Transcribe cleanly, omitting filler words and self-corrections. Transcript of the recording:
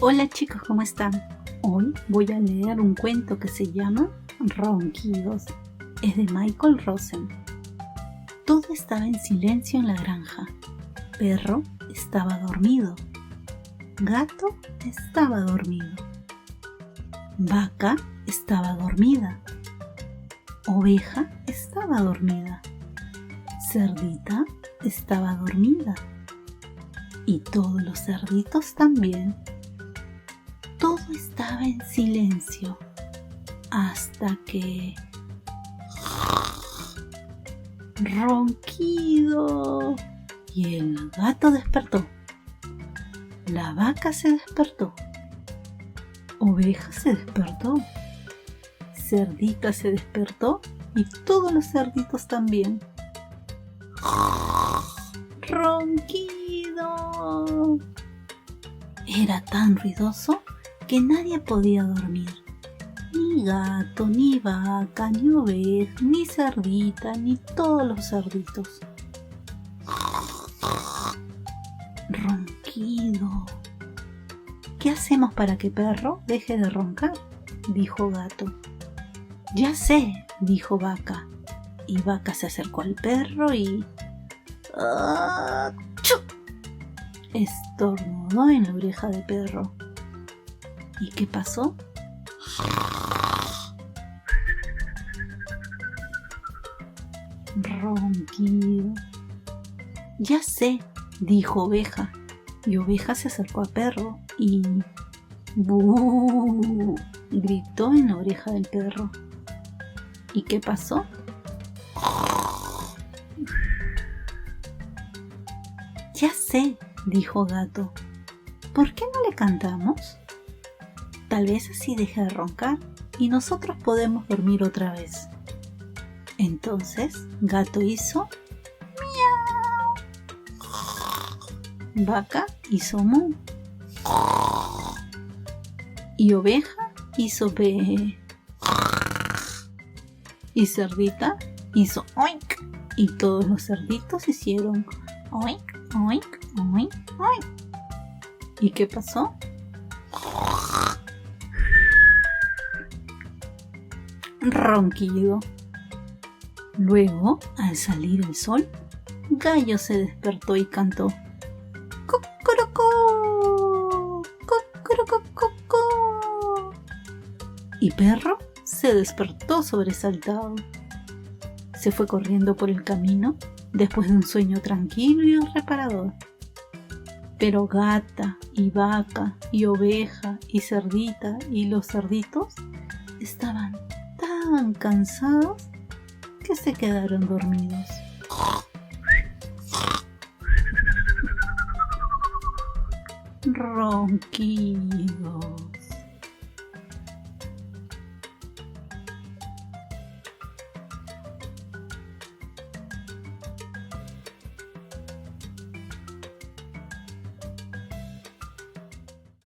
Hola chicos, ¿cómo están? Hoy voy a leer un cuento que se llama Ronquidos. Es de Michael Rosen. Todo estaba en silencio en la granja. Perro estaba dormido. Gato estaba dormido. Vaca estaba dormida. Oveja estaba dormida. Cerdita estaba dormida. Y todos los cerditos también. Todo estaba en silencio hasta que... ¡Ronquido! Y el gato despertó. La vaca se despertó. Oveja se despertó. Cerdita se despertó y todos los cerditos también. ¡Ronquido! Era tan ruidoso que nadie podía dormir. Ni gato, ni vaca, ni oveja, ni cerdita, ni todos los cerditos. Ronquido. ¿Qué hacemos para que perro deje de roncar?, dijo gato. Ya sé, dijo vaca. Y vaca se acercó al perro y... ¡Achú! Estornudó en la oreja de perro. ¿Y qué pasó? Ronquido. Ya sé, dijo oveja. Y oveja se acercó a perro y... ¡Bú! Gritó en la oreja del perro. ¿Y qué pasó? Ya sé, dijo gato. ¿Por qué no le cantamos? Tal vez así deje de roncar y nosotros podemos dormir otra vez. Entonces, gato hizo miau. Vaca hizo mu. Y oveja hizo be. Y cerdita hizo oink. Y todos los cerditos hicieron oink, oink, oink, oink. ¿Y qué pasó? Ronquido. Luego, al salir el sol, Gallo se despertó y cantó ¡Cocorocó! ¡Cocorocococó! Y Perro se despertó sobresaltado. Se fue corriendo por el camino después de un sueño tranquilo y reparador. Pero Gata y Vaca y Oveja y Cerdita y los cerditos estaban tan cansados que se quedaron dormidos. Ronquido.